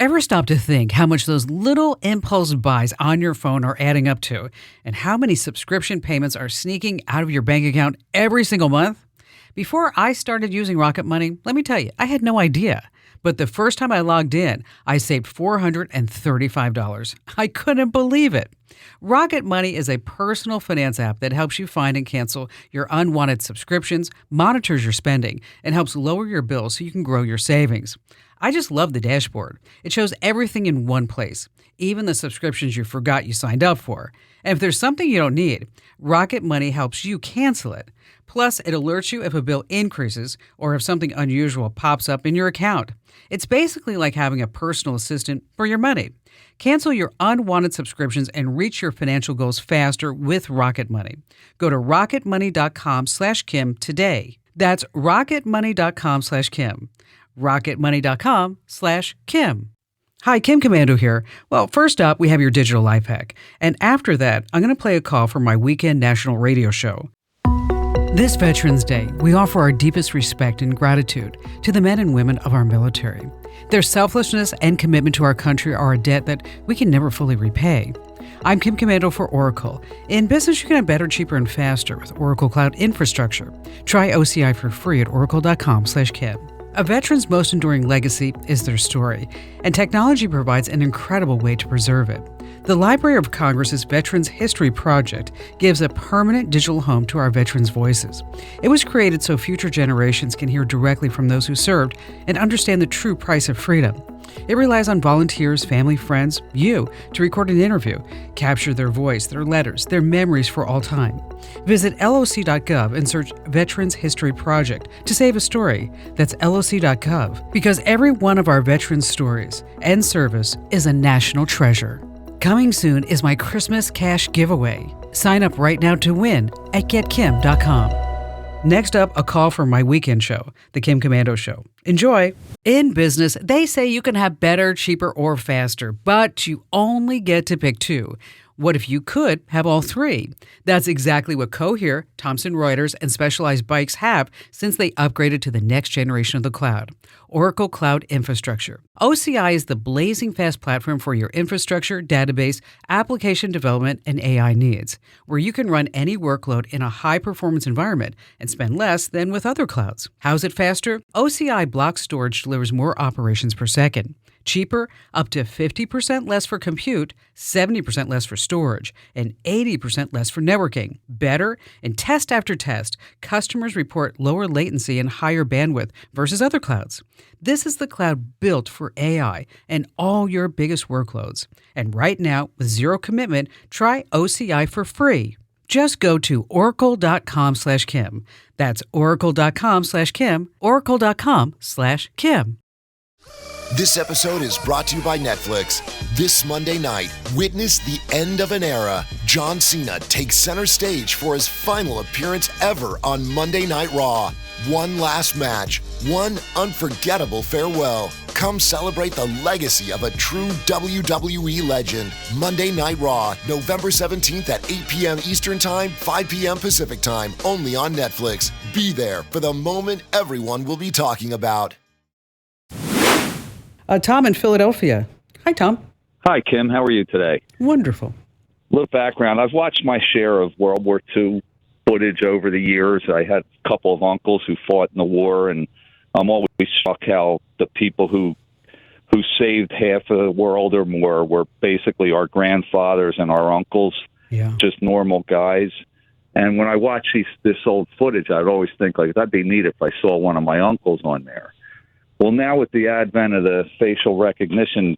Ever stop to think how much those little impulse buys on your phone are adding up to, and how many subscription payments are sneaking out of your bank account every single month? Before I started using Rocket Money, let me tell you, I had no idea. But the first time I logged in, I saved $435. I couldn't believe it. Rocket Money is a personal finance app that helps you find and cancel your unwanted subscriptions, monitors your spending, and helps lower your bills so you can grow your savings. I just love the dashboard. It shows everything in one place, even the subscriptions you forgot you signed up for. And if there's something you don't need, Rocket Money helps you cancel it. Plus, it alerts you if a bill increases or if something unusual pops up in your account. It's basically like having a personal assistant for your money. Cancel your unwanted subscriptions and reach your financial goals faster with Rocket Money. Go to rocketmoney.com/Kim today. That's rocketmoney.com/Kim. rocketmoney.com/Kim. Hi, Kim Komando here. Well, first up, we have your digital life hack. And after that, I'm going to play a call from my weekend national radio show. This Veterans Day, we offer our deepest respect and gratitude to the men and women of our military. Their selflessness and commitment to our country are a debt that we can never fully repay. I'm Kim Komando for Oracle. In business, you can have better, cheaper, and faster with Oracle Cloud Infrastructure. Try OCI for free at oracle.com/Kim. A veteran's most enduring legacy is their story, and technology provides an incredible way to preserve it. The Library of Congress's Veterans History Project gives a permanent digital home to our veterans' voices. It was created so future generations can hear directly from those who served and understand the true price of freedom. It relies on volunteers, family, friends, you, to record an interview, capture their voice, their letters, their memories for all time. Visit loc.gov and search Veterans History Project to save a story. That's loc.gov, because every one of our veterans' stories and service is a national treasure. Coming soon is my Christmas cash giveaway. Sign up right now to win at getkim.com. Next up, a call from my weekend show, The Kim Komando Show. Enjoy. In business, they say you can have better, cheaper, or faster, but you only get to pick two. What if you could have all three? That's exactly what Cohere, Thomson Reuters, and Specialized Bikes have since they upgraded to the next generation of the cloud, Oracle Cloud Infrastructure. OCI is the blazing fast platform for your infrastructure, database, application development, and AI needs, where you can run any workload in a high-performance environment and spend less than with other clouds. How's it faster? OCI Block Storage delivers more operations per second. Cheaper, up to 50% less for compute, 70% less for storage, and 80% less for networking. Better, in test after test, customers report lower latency and higher bandwidth versus other clouds. This is the cloud built for AI and all your biggest workloads. And right now, with zero commitment, try OCI for free. Just go to oracle.com/Kim. That's oracle.com/Kim, oracle.com/Kim. This episode is brought to you by Netflix. This Monday night, witness the end of an era. John Cena takes center stage for his final appearance ever on Monday Night Raw. One last match, one unforgettable farewell. Come celebrate the legacy of a true WWE legend. Monday Night Raw, November 17th at 8 p.m. Eastern Time, 5 p.m. Pacific Time, only on Netflix. Be there for the moment everyone will be talking about. Tom in Philadelphia. Hi, Tom. Hi, Kim. How are you today? Wonderful. Little background. I've watched my share of World War II footage over the years. I had a couple of uncles who fought in the war, and I'm always shocked how the people who saved half of the world or more were basically our grandfathers and our uncles, just normal guys. And when I watch this old footage, I'd always think, like, that'd be neat if I saw one of my uncles on there. Well, now with the advent of the facial recognition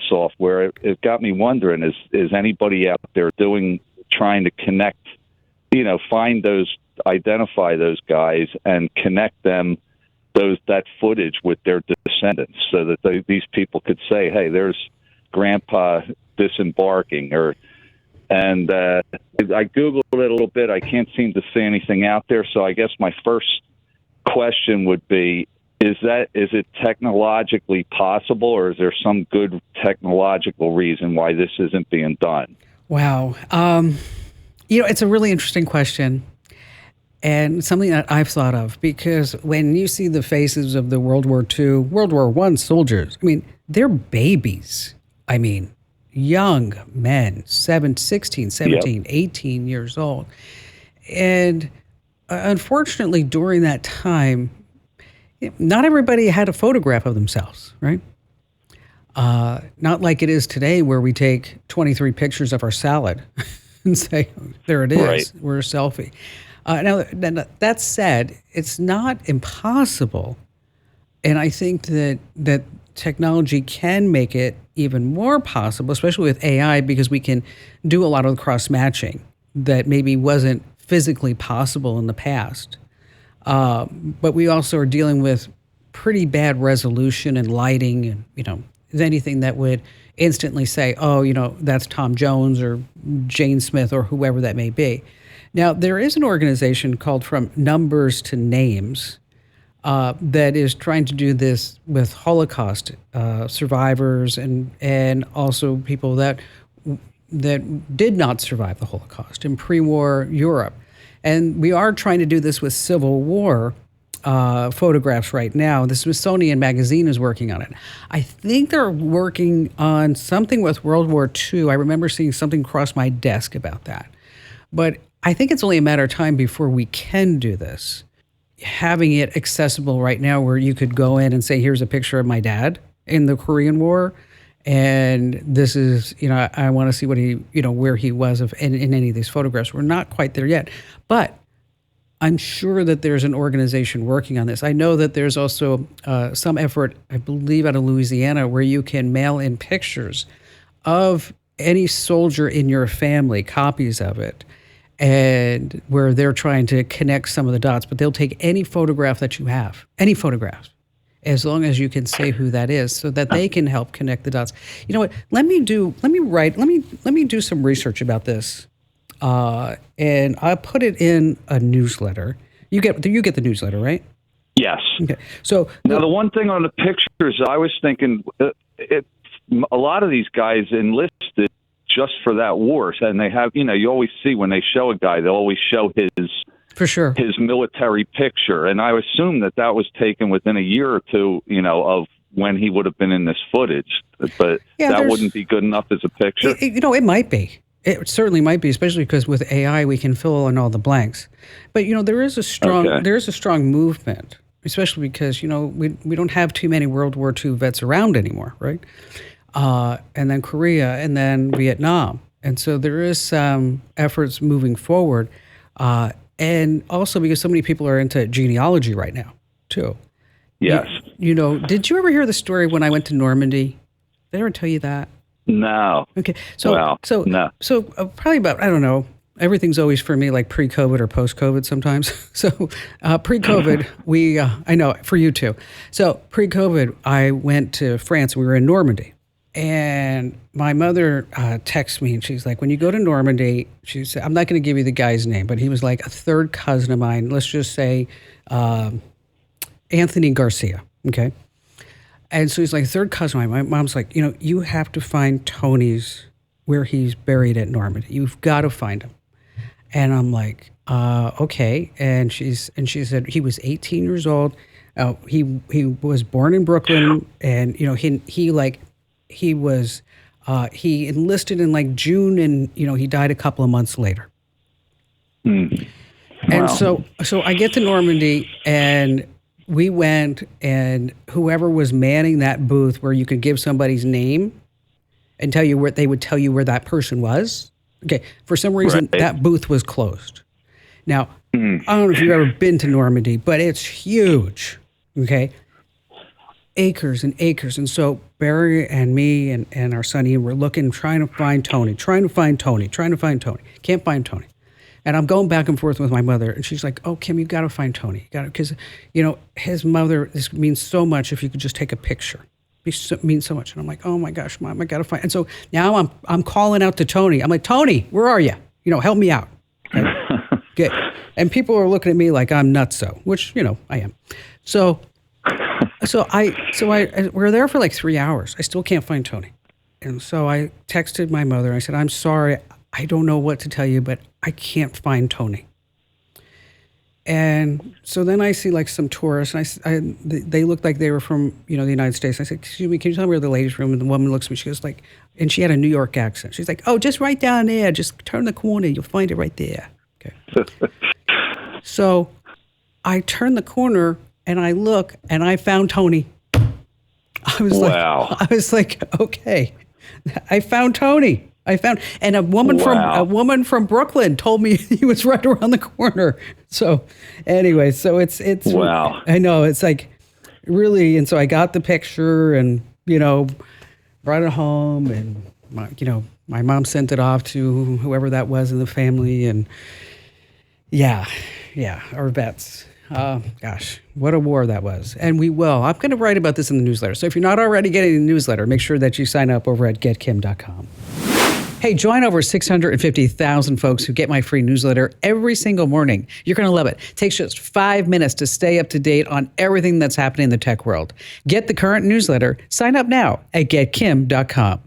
software, it got me wondering, is anybody out there trying to connect, identify those guys and connect that footage with their descendants so that these people could say, hey, there's Grandpa disembarking. And I Googled it a little bit. I can't seem to see anything out there. So I guess my first question would be, is it technologically possible, or is there some good technological reason why this isn't being done? Wow. It's a really interesting question. And something that I've thought of, because when you see the faces of the World War II, World War I soldiers, I mean, they're babies. I mean, young men, 16, 17, 18 years old. And unfortunately, during that time, not everybody had a photograph of themselves, right? Not like it is today where we take 23 pictures of our salad and say, there it is, Right. we're a selfie. Now, that said, it's not impossible. And I think that technology can make it even more possible, especially with AI, because we can do a lot of cross-matching that maybe wasn't physically possible in the past. But we also are dealing with pretty bad resolution and lighting and, anything that would instantly say, oh, that's Tom Jones or Jane Smith or whoever that may be. Now, there is an organization called From Numbers to Names that is trying to do this with Holocaust survivors and also people that did not survive the Holocaust in pre-war Europe. And we are trying to do this with Civil War photographs right now. The Smithsonian Magazine is working on it. I think they're working on something with World War II. I remember seeing something cross my desk about that. But I think it's only a matter of time before we can do this. Having it accessible right now where you could go in and say, here's a picture of my dad in the Korean War. And this is, I want to see what he, where he was in any of these photographs. We're not quite there yet. But I'm sure that there's an organization working on this. I know that there's also some effort, I believe out of Louisiana, where you can mail in pictures of any soldier in your family, copies of it, and where they're trying to connect some of the dots. But they'll take any photograph that you have, any photograph, as long as you can say who that is, so that they can help connect the dots. You know what? Let me do some research about this, and I'll put it in a newsletter. You get the newsletter, right? Yes. Okay. So Now, the one thing on the pictures, I was thinking, a lot of these guys enlisted just for that war, and they have, you always see when they show a guy, they'll always show for sure his military picture, and I assume that was taken within a year or two, of when he would have been in this footage, but that wouldn't be good enough as a picture. It might be. It certainly might be, especially because with AI we can fill in all the blanks. But there is a strong movement, especially because we don't have too many World War II vets around anymore, right? And then Korea, and then Vietnam, and so there is some efforts moving forward, and also because so many people are into genealogy right now too. Yes. Did you ever hear the story when I went to Normandy? Did I ever tell you that? No. Okay. No. So probably about, I don't know, everything's always for me like pre-COVID or post-COVID sometimes. So pre-COVID, I know, for you too. So pre-COVID, I went to France. We were in Normandy. And my mother texts me and she's like, when you go to Normandy, she said, I'm not going to give you the guy's name, but he was like a third cousin of mine. Let's just say Anthony Garcia. Okay. And so he's like, third cousin of mine. My mom's like, you have to find Tony's where he's buried at Normandy. You've got to find him. And I'm like, okay. And she said he was 18 years old. He was born in Brooklyn, and he enlisted in like June, and he died a couple of months later. Mm. And Wow. so I get to Normandy, and we went, and whoever was manning that booth where you could give somebody's name and tell you where they would tell you where that person was. Okay, for some reason Right. that booth was closed. Now, I don't know if you've ever been to Normandy, but it's huge. Okay, acres and acres. And so Barry and me and our son Ian were looking, trying to find Tony. Can't find Tony. And I'm going back and forth with my mother, and she's like, "Oh, Kim, you got to find Tony. Because his mother. This means so much if you could just take a picture. Means so much." And I'm like, "Oh my gosh, Mom, I got to find." And so now I'm calling out to Tony. I'm like, "Tony, where are you? Help me out." Okay. Good. And people are looking at me like I'm nutso, which I am. So we're there for like 3 hours. I still can't find Tony. And so I texted my mother. I said, "I'm sorry. I don't know what to tell you, but I can't find Tony." And so then I see like some tourists, and they looked like they were from, the United States. I said, excuse me, can you tell me where the ladies' room? And the woman looks at me, she goes like, and she had a New York accent. She's like, oh, just right down there. Just turn the corner. You'll find it right there. Okay. So I turn the corner and I look and I found Tony. I was like, okay, I found Tony. And a woman from Brooklyn told me he was right around the corner. So anyway, so it's wow. I know, it's like really, and so I got the picture and brought it home, and my mom sent it off to whoever that was in the family, and yeah, our vets. Gosh, what a war that was. And we will. I'm going to write about this in the newsletter. So if you're not already getting the newsletter, make sure that you sign up over at getkim.com. Hey, join over 650,000 folks who get my free newsletter every single morning. You're going to love it. It takes just 5 minutes to stay up to date on everything that's happening in the tech world. Get the current newsletter. Sign up now at getkim.com.